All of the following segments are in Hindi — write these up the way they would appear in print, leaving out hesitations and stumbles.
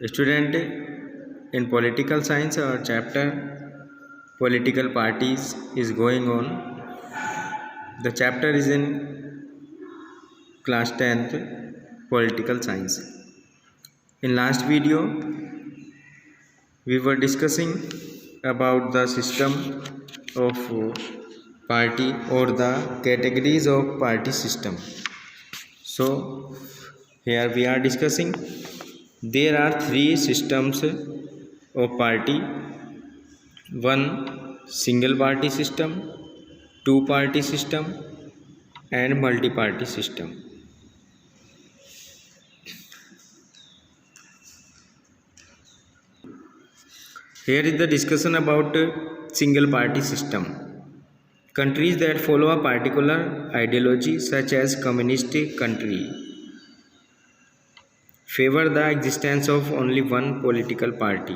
Student, in political science, our chapter political parties is going on. The chapter is in class 10th political science. In last video we were discussing about the system of party or the categories of party system. So here we are discussing there are three systems of party: one single party system, two party system and multi party system. Here is the discussion about single party system. Countries that follow a particular ideology such as communist country favor the existence of only one political party.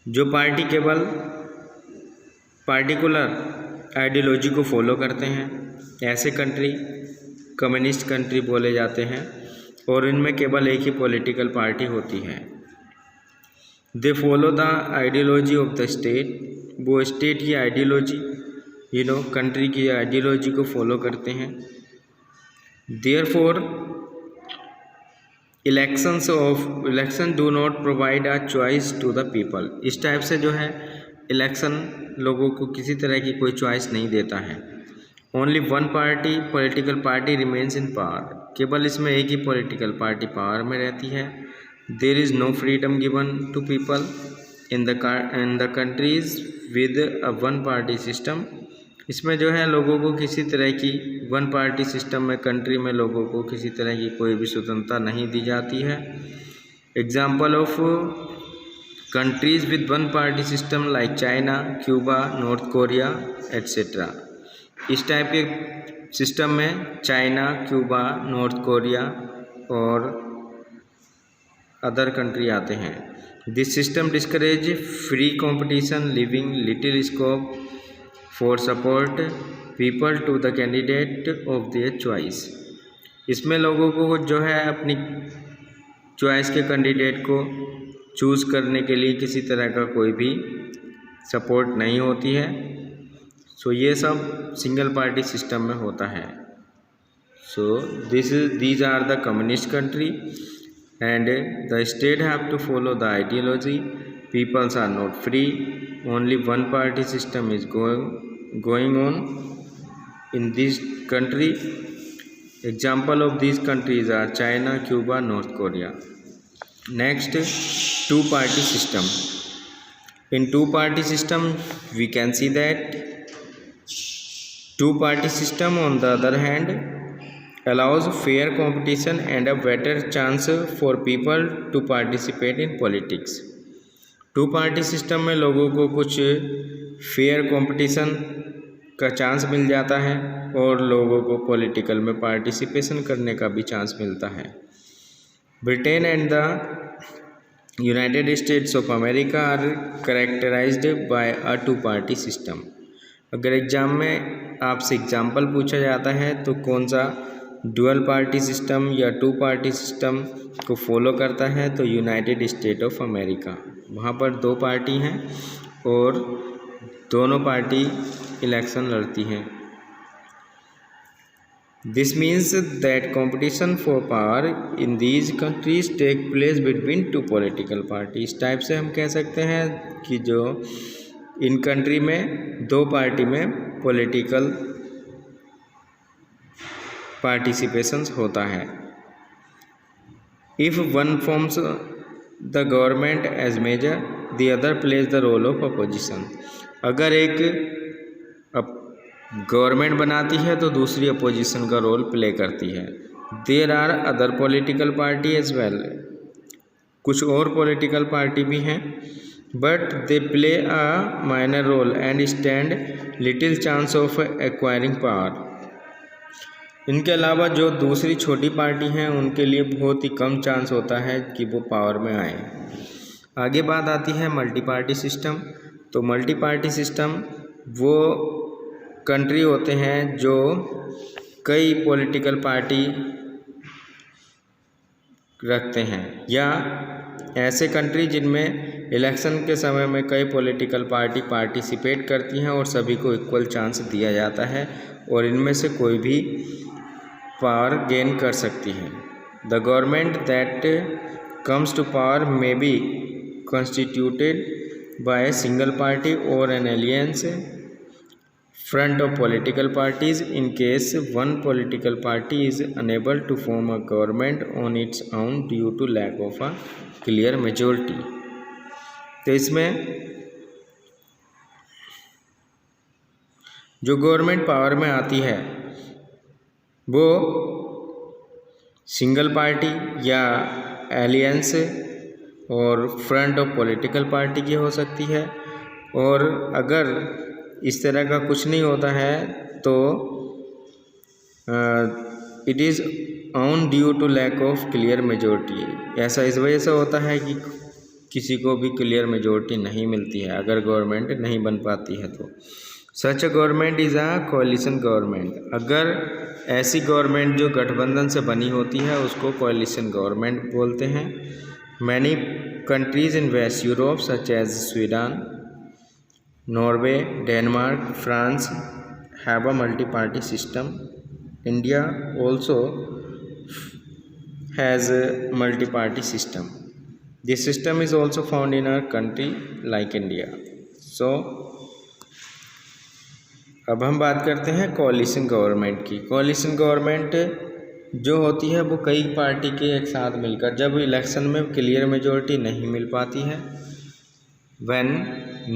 जो पार्टी केवल पार्टिकुलर आइडियोलॉजी को फॉलो करते हैं ऐसे कंट्री कम्युनिस्ट कंट्री बोले जाते हैं और इनमें केवल एक ही पॉलिटिकल पार्टी होती है. They follow the ideology of the state. वो स्टेट की आइडियोलॉजी कंट्री की आइडियोलॉजी को फॉलो करते हैं. Therefore election do not provide a choice to the people. इस टाइप से जो है इलेक्शन लोगों को किसी तरह की कोई चॉइस नहीं देता है. Only one party political party remains in power. केवल इसमें एक ही पॉलिटिकल पार्टी पावर में रहती है. There is no freedom given to people in the countries with a one party system. इसमें जो है लोगों को किसी तरह की वन पार्टी सिस्टम में कंट्री में लोगों को किसी तरह की कोई भी स्वतंत्रता नहीं दी जाती है. Example of countries with one party system like China, Cuba, North Korea etcetera. इस टाइप के सिस्टम में चाइना, क्यूबा, नॉर्थ कोरिया और अदर कंट्री आते हैं. This system discourage free competition, living little scope for support people to the candidate of their choice. इसमें लोगों को जो है अपनी चॉइस के कैंडिडेट को चूज़ करने के लिए किसी तरह का कोई भी सपोर्ट नहीं होती है. सो ये सब सिंगल पार्टी सिस्टम में होता है. So these are the communist country and the state have to follow the ideology. Peoples are not free. Only one party system is going on in this country. Example of these countries are China, Cuba, North Korea. Next, two party system. In two party system we can see that two party system on the other hand allows fair competition and a better chance for people to participate in politics. Two party system में लोगों को कुछ फेयर कंपटीशन का चांस मिल जाता है और लोगों को पॉलिटिकल में पार्टिसिपेशन करने का भी चांस मिलता है. Britain and the United States of America are characterised by a two party system. अगर एग्ज़ाम में आपसे एग्जाम्पल पूछा जाता है तो कौन सा डुअल पार्टी सिस्टम या टू पार्टी सिस्टम को फॉलो करता है, तो यूनाइटेड स्टेट ऑफ अमेरिका. वहाँ पर दो पार्टी हैं और दोनों पार्टी इलेक्शन लड़ती हैं. This means that competition for power in these countries take place between two political party. इस टाइप से हम कह सकते हैं कि जो इन कंट्री में दो पार्टी में पॉलिटिकल पार्टिसिपेशंस होता है. If one forms the government as major the other plays the role of opposition. अगर एक गवर्नमेंट बनाती है तो दूसरी अपोजिशन का रोल प्ले करती है. There are other political party as well. कुछ और पॉलिटिकल पार्टी भी हैं but they play a minor role and stand little chance of acquiring power. इनके अलावा जो दूसरी छोटी पार्टी हैं उनके लिए बहुत ही कम चांस होता है कि वो पावर में आए. आगे बात आती है मल्टी पार्टी सिस्टम. तो मल्टी पार्टी सिस्टम वो कंट्री होते हैं जो कई पॉलिटिकल पार्टी रखते हैं, या ऐसे कंट्री जिनमें इलेक्शन के समय में कई पॉलिटिकल पार्टी पार्टिसिपेट करती हैं और सभी को इक्वल चांस दिया जाता है और इनमें से कोई भी पावर गेन कर सकती है। The government that comes to power may be constituted by a single party or an alliance front of political parties in case one political party is unable to form a government on its own due to lack of a clear majority। तो इसमें जो गवर्नमेंट पावर में आती है वो सिंगल पार्टी या एलियंस और फ्रंट ऑफ पॉलिटिकल पार्टी की हो सकती है, और अगर इस तरह का कुछ नहीं होता है तो it is on due to lack of clear majority. ऐसा इस वजह से होता है कि किसी को भी क्लियर मेजोरिटी नहीं मिलती है अगर गवर्नमेंट नहीं बन पाती है तो। Such a government is a coalition government. अगर ऐसी गवर्नमेंट जो गठबंधन से बनी होती है उसको कोalition गवर्नमेंट बोलते हैं। Many countries in west Europe such as Sweden, Norway, Denmark, France have a multi party system. India also has multi party system. This system is also found in our country like India. So अब हम बात करते हैं कोalition गवर्नमेंट की। कोalition गवर्नमेंट जो होती है वो कई पार्टी के एक साथ मिलकर, जब इलेक्शन में क्लियर मेजॉरिटी नहीं मिल पाती है, when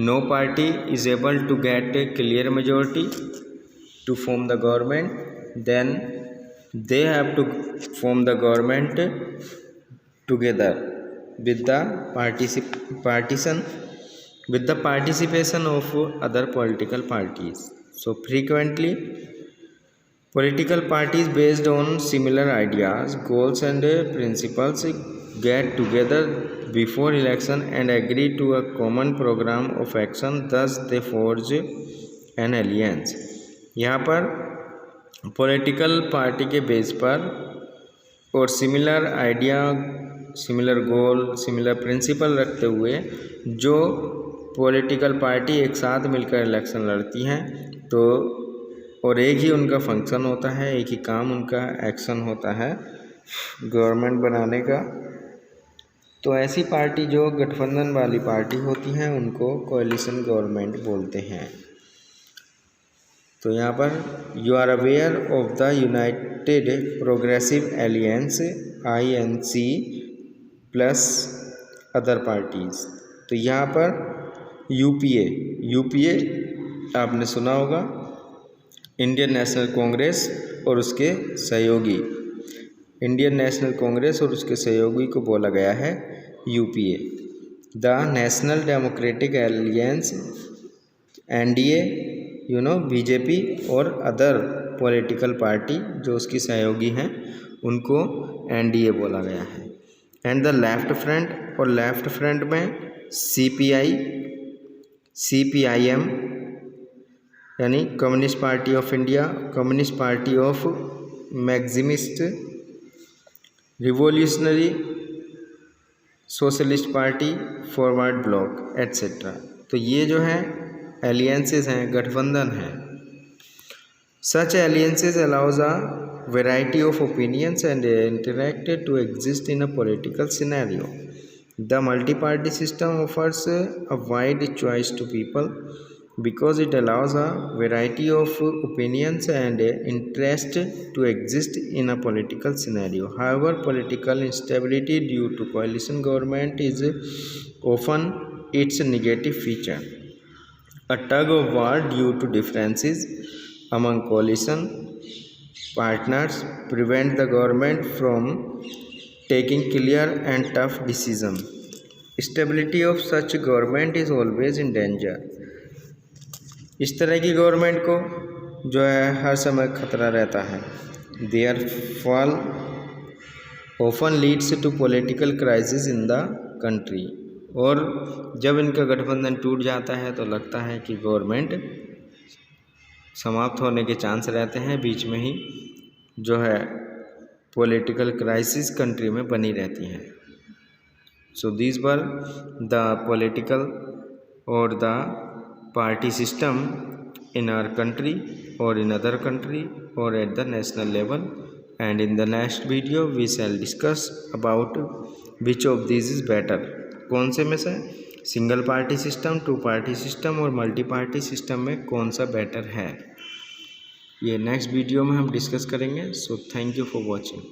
no party is able to get a clear majority to form the government, then they have to form the government together with the participation of other political parties. So frequently political parties based on similar ideas, goals and principles get together before election and agree to a common program of action, thus they forge an alliance। यहाँ पर पॉलिटिकल पार्टी के बेस पर और सिमिलर आइडिया, सिमिलर गोल, सिमिलर प्रिंसिपल रखते हुए जो पॉलिटिकल पार्टी एक साथ मिलकर इलेक्शन लड़ती हैं तो, और एक ही उनका फंक्शन होता है, एक ही काम उनका एक्शन होता है गवर्नमेंट बनाने का, तो ऐसी पार्टी जो गठबंधन वाली पार्टी होती हैं उनको कोalition गवर्नमेंट बोलते हैं। तो यहाँ पर you are aware of the United Progressive Alliance INC plus other parties. तो यहाँ पर यूपीए आपने सुना होगा, इंडियन नेशनल कांग्रेस और उसके सहयोगी, इंडियन नेशनल कांग्रेस और उसके सहयोगी को बोला गया है UPA. The national democratic alliance NDA, BJP और अदर पॉलिटिकल पार्टी जो उसकी सहयोगी हैं उनको NDA बोला गया है। एंड द लेफ्ट फ्रंट, और लेफ्ट फ्रंट में CPI, CPIM यानी communist party of India, communist party of Marxist, revolutionary socialist party, forward bloc etcetera. तो ये जो है एलियंसेस हैं, गठबंधन हैं। Such alliances allows a variety of opinions and interact to exist in a political scenario. The multi-party system offers a wide choice to people because it allows a variety of opinions and interest to exist in a political scenario. However, political instability due to coalition government is often its negative feature. A tug of war due to differences among coalition partners prevent the government from taking clear and tough decisions. Stability of such government is always in danger. इस तरह की गवर्नमेंट को जो है हर समय खतरा रहता है। Their fall often leads to political crisis in the country। और जब इनका गठबंधन टूट जाता है तो लगता है कि गवर्नमेंट समाप्त होने के चांस रहते हैं, बीच में ही जो है पॉलिटिकल क्राइसिस कंट्री में बनी रहती हैं। So these were the political और the party system in our country or in other country or at the national level, and in the next video we shall discuss about which of these is better। कौन से में से single party system, two party system और मल्टी पार्टी सिस्टम में कौन सा बेटर है, ये नेक्स्ट वीडियो में हम डिस्कस करेंगे। So thank you for watching.